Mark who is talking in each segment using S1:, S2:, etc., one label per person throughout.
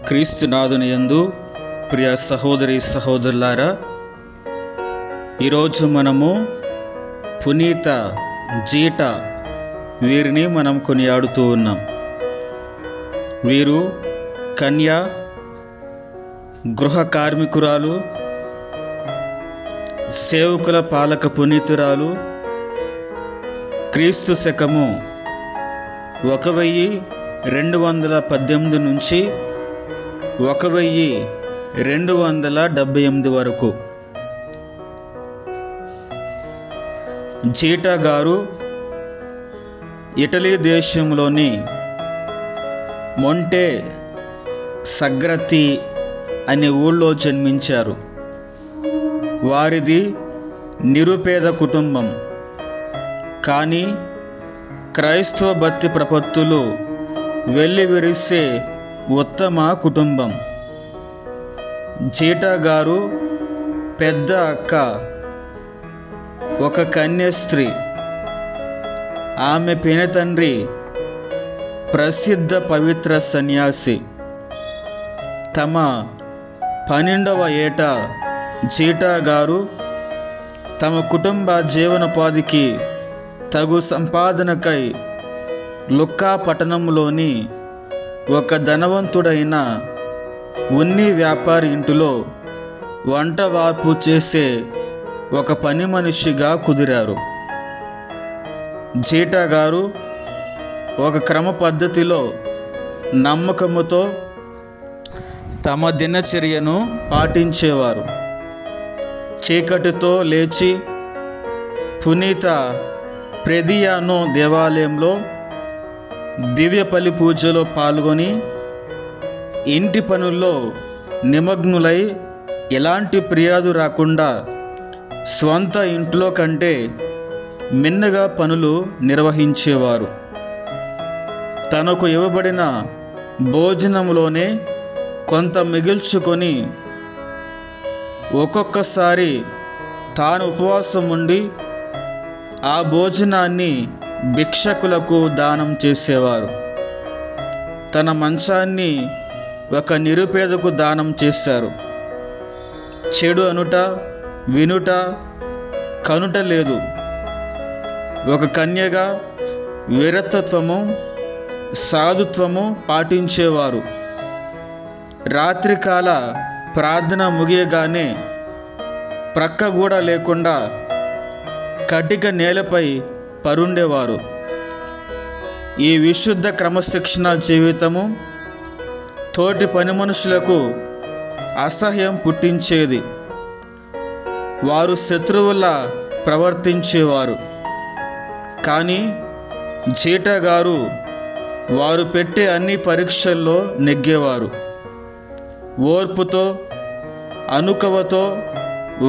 S1: క్రీస్తునాథుని యందు ప్రియ సహోదరి సహోదరులారా, ఈరోజు మనము పునీత జీట వీరిని మనం కొనియాడుతూ ఉన్నాం. వీరు కన్య, గృహ కార్మికురాలు, సేవకుల పాలక పునీతురాలు. క్రీస్తు శకము 1218 నుంచి 1278 వరకు జీటా గారు ఇటలీ దేశంలోని మొంటే సగ్రతి అనే ఊళ్ళో జన్మించారు. వారిది నిరుపేద కుటుంబం, కానీ క్రైస్తవ భక్తి ప్రపత్తులు వెల్లివిరిసే ఉత్తమ కుటుంబం. జీటా గారు పెద్ద అక్క ఒక కన్య స్త్రీ. ఆమె పినతండ్రి ప్రసిద్ధ పవిత్ర సన్యాసి. తమ 12వ ఏట జీటా గారు తమ కుటుంబ జీవనోపాధికి తగు సంపాదనకై లుక్కా పట్టణంలోని ఒక ధనవంతుడైన ఉన్ని వ్యాపారి ఇంటిలో వంట వార్పు చేసే ఒక పని మనిషిగా కుదిరారు. జీటా గారు ఒక క్రమ పద్ధతిలో నమ్మకముతో తమ దినచర్యను పాటించేవారు. చీకటితో లేచి పునీత ప్రెదియానో దేవాలయంలో దివ్యపల్లి పూజలో పాల్గొని ఇంటి పనుల్లో నిమగ్నులై ఎలాంటి ఫిర్యాదు రాకుండా స్వంత ఇంట్లో కంటే మిన్నగా పనులు నిర్వహించేవారు. తనకు ఇవ్వబడిన భోజనంలోనే కొంత మిగిల్చుకొని ఒక్కొక్కసారి తాను ఉపవాసం ఉండి ఆ భోజనాన్ని భిక్షకులకు దానం చేసేవారు. తన మంచాన్ని ఒక నిరుపేదకు దానం చేశారు. చెడు అనుట, వినుట, కనుట లేదు. ఒక కన్యగా వీరత్వము, సాధుత్వము పాటించేవారు. రాత్రికాల ప్రార్థన ముగియగానే ప్రక్క కూడా లేకుండా కటిక నేలపై పరుండేవారు. ఈ విశుద్ధ క్రమశిక్షణ జీవితము తోటి పని మనుషులకు అసహ్యం పుట్టించేది. వారు శత్రువులా ప్రవర్తించేవారు. కానీ జీటా గారు వారు పెట్టే అన్ని పరీక్షల్లో నెగ్గేవారు. ఓర్పుతో, అనుకవతో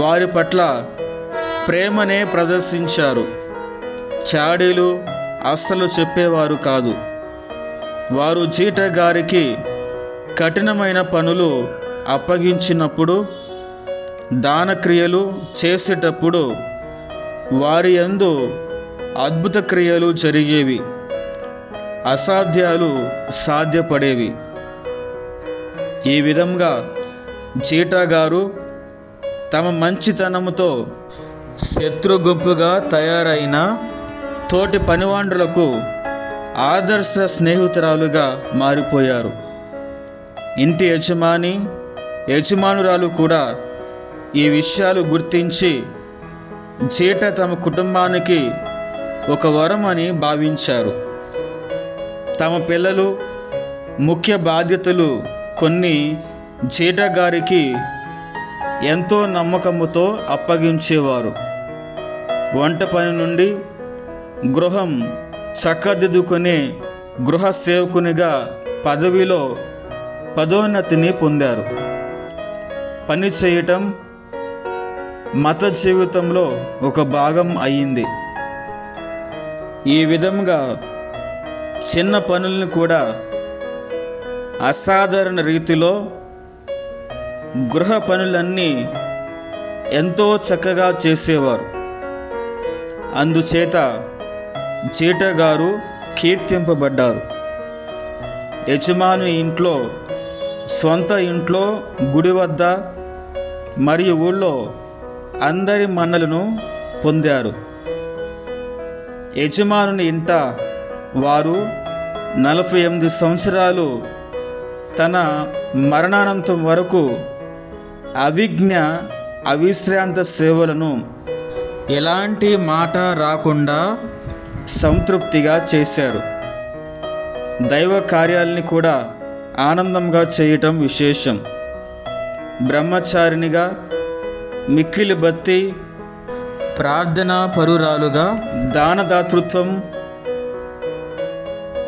S1: వారి పట్ల ప్రేమనే ప్రదర్శించారు. చాడీలు అస్సలు చెప్పేవారు కాదు. వారు జీటా గారికి కఠినమైన పనులు అప్పగించినప్పుడు, దానక్రియలు చేసేటప్పుడు వారి యందు అద్భుత క్రియలు జరిగేవి, అసాధ్యాలు సాధ్యపడేవి. ఈ విధంగా జీటా గారు తమ మంచితనముతో శత్రు గుంపుగా తయారైన తోటి పనివాండ్రులకు ఆదర్శ స్నేహితురాలుగా మారిపోయారు. ఇంటి యజమానురాలు కూడా ఈ విషయాలు గుర్తించి జీటా తమ కుటుంబానికి ఒక వరం అని భావించారు. తమ పిల్లలు, ముఖ్య బాధ్యతలు కొన్ని జీటా గారికి ఎంతో నమ్మకముతో అప్పగించేవారు. వంట పని నుండి గృహం చక్కదిద్దుకునే గృహ సేవకునిగా పదవిలో పదోన్నతిని పొందారు. పని చేయటం మత జీవితంలో ఒక భాగం అయ్యింది. ఈ విధంగా చిన్న పనులను కూడా అసాధారణ రీతిలో గృహ పనులన్నీ ఎంతో చక్కగా చేసేవారు. అందుచేత జీటా గారు కీర్తింపబడ్డారు. యజమాని ఇంట్లో సొంత ఇంట్లో, గుడి వద్ద మరియు ఊళ్ళో అందరి మన్నలను పొందారు. యజమానుని ఇంట వారు 48 సంవత్సరాలు తన మరణానంతం వరకు అవిశ్రాంత సేవలను ఎలాంటి మాట రాకుండా సంతృప్తిగా చేశారు. దైవ కార్యాలని కూడా ఆనందంగా చేయటం విశేషం. బ్రహ్మచారినిగా, మిక్కిలి భక్తి, ప్రార్థనా పరురాలుగా, దానదాతృత్వం,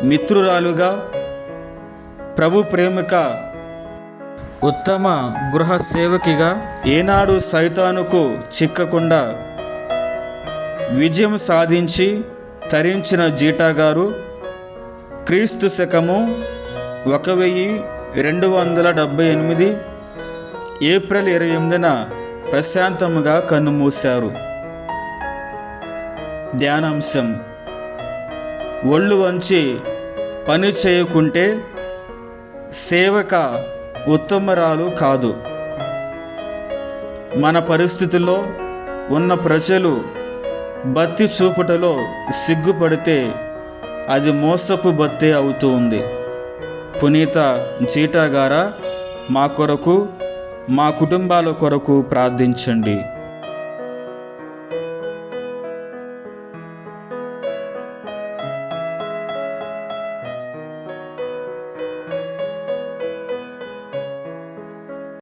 S1: మిత్రురాలుగా, ప్రభు ప్రేమిక, ఉత్తమ గృహ సేవకిగా, ఏనాడు సైతానుకు చిక్కకుండా విజయం సాధించి తరించిన జీటా గారు క్రీస్తు శకము 1278 ఏప్రిల్ 28న ప్రశాంతముగా కన్నుమూశారు. ధ్యానాంశం: ఒళ్ళు వంచి పని చేయకుంటే సేవక ఉత్తమరాలు కాదు. మన పరిస్థితుల్లో ఉన్న ప్రజలు భక్తి చూపుటలో సిగ్గుపడితే అది మోసపు భక్తే అవుతూ ఉంది. పునీత జీటా గారా, మా కొరకు, మా కుటుంబాల కొరకు ప్రార్థించండి.